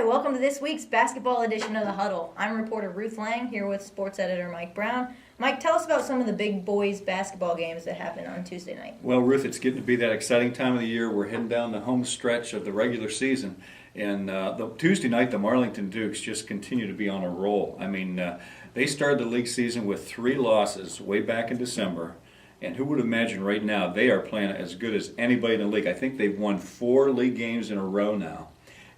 Hi, welcome to this week's basketball edition of the Huddle. I'm reporter Ruth Lang here with sports editor Mike Brown. Mike, tell us about some of the big boys basketball games that happened on Tuesday night. Well, Ruth, it's getting to be that exciting time of the year. We're heading down the home stretch of the regular season. And the Tuesday night, the Marlington Dukes just continue to be on a roll. I mean, they started the league season with 3 losses way back in December. And who would imagine right now they are playing as good as anybody in the league. I think they've won 4 league games in a row now.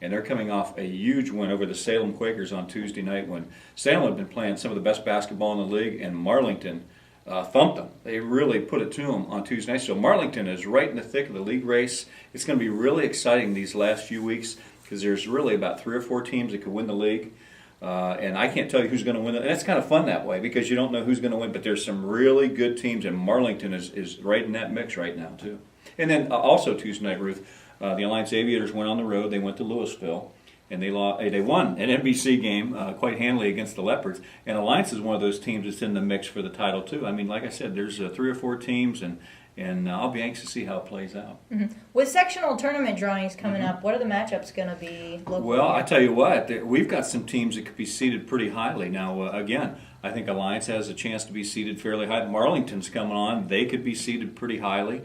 And they're coming off a huge win over the Salem Quakers on Tuesday night when Salem had been playing some of the best basketball in the league, and Marlington thumped them. They really put it to them on Tuesday night. So Marlington is right in the thick of the league race. It's going to be really exciting these last few weeks because there's really about 3 or 4 teams that could win the league. And I can't tell you who's going to win it. And it's kind of fun that way because you don't know who's going to win. But there's some really good teams, and Marlington is right in that mix right now, too. And then also Tuesday night, Ruth, the Alliance Aviators went on the road. They went to Louisville, and they won an NBC game quite handily against the Leopards. And Alliance is one of those teams that's in the mix for the title, too. I mean, like I said, there's 3 or 4 teams, and I'll be anxious to see how it plays out. Mm-hmm. With sectional tournament drawings coming up, what are the matchups going to be looking Well, like? I tell you what, we've got some teams that could be seeded pretty highly. Now, again, I think Alliance has a chance to be seeded fairly high. Marlington's coming on. They could be seeded pretty highly.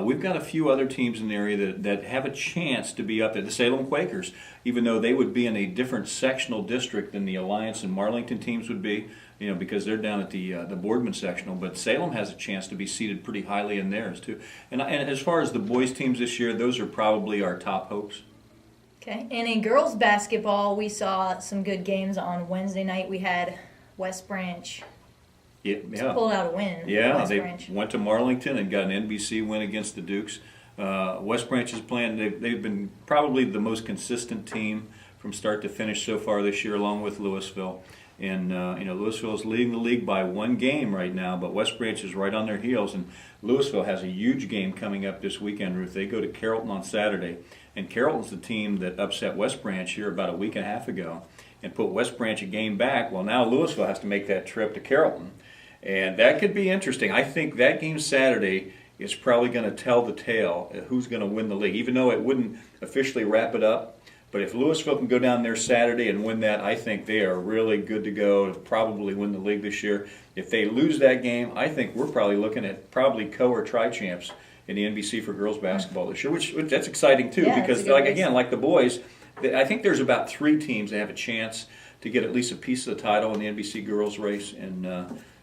We've got a few other teams in the area that have a chance to be up there. The Salem Quakers, even though they would be in a different sectional district than the Alliance and Marlington teams would be, because they're down at the Boardman sectional. But Salem has a chance to be seated pretty highly in theirs, too. And as far as the boys' teams this year, those are probably our top hopes. Okay. And in girls basketball, we saw some good games on Wednesday night. We had West Branch pulled out a win. Yeah, West they Branch went to Marlington and got an NBC win against the Dukes. West Branch is playing. They've been probably the most consistent team from start to finish so far this year, along with Louisville. And Louisville is leading the league by 1 game right now, but West Branch is right on their heels. And Louisville has a huge game coming up this weekend, Ruth. They go to Carrollton on Saturday, and Carrollton's the team that upset West Branch here about a week and a half ago and put West Branch a game back. Well, now Louisville has to make that trip to Carrollton. And that could be interesting. I think that game Saturday is probably going to tell the tale of who's going to win the league, even though it wouldn't officially wrap it up. But if Louisville can go down there Saturday and win that, I think they are really good to go to probably win the league this year. If they lose that game, I think we're probably looking at probably co- or tri-champs in the NBC for girls basketball this year, which that's exciting too because, like the boys, I think there's about 3 teams that have a chance to get at least a piece of the title in the NBC girls race, and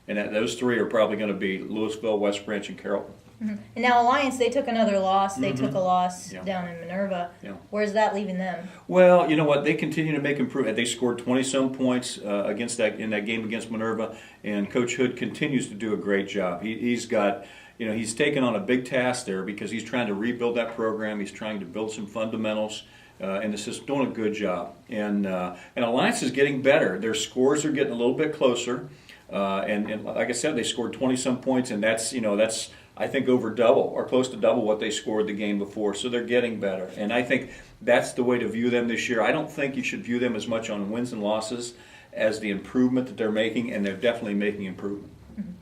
those 3 are probably going to be Louisville, West Branch, and Carrollton. Mm-hmm. And now Alliance, they took another loss. They Mm-hmm. took a loss Yeah. down in Minerva. Yeah. Where's that leaving them? Well, you know what? They continue to make improvement. They scored 20-some points in that game against Minerva, and Coach Hood continues to do a great job. He's got, he's taken on a big task there because he's trying to rebuild that program. He's trying to build some fundamentals. And this is doing a good job. And Alliance is getting better. Their scores are getting a little bit closer. And like I said, they scored 20-some points, and that's I think over double or close to double what they scored the game before. So they're getting better. And I think that's the way to view them this year. I don't think you should view them as much on wins and losses as the improvement that they're making, and they're definitely making improvement. Mm-hmm.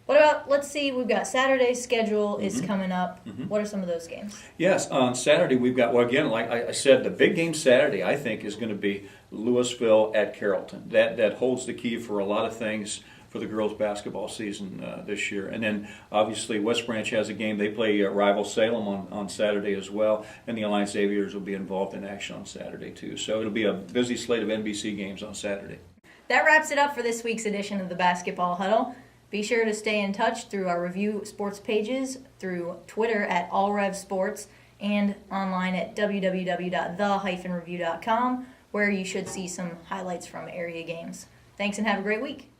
What about, let's see, we've got Saturday's schedule is coming up. Mm-hmm. What are some of those games? Yes, on Saturday we've got, well, again, like I said, the big game Saturday, I think, is going to be Louisville at Carrollton. That holds the key for a lot of things for the girls' basketball season this year. And then, obviously, West Branch has a game. They play rival Salem on Saturday as well, and the Alliance Aviators will be involved in action on Saturday, too. So it'll be a busy slate of NBC games on Saturday. That wraps it up for this week's edition of the Basketball Huddle. Be sure to stay in touch through our review sports pages, through Twitter at AllRevSports, and online at www.the-review.com, where you should see some highlights from area games. Thanks and have a great week.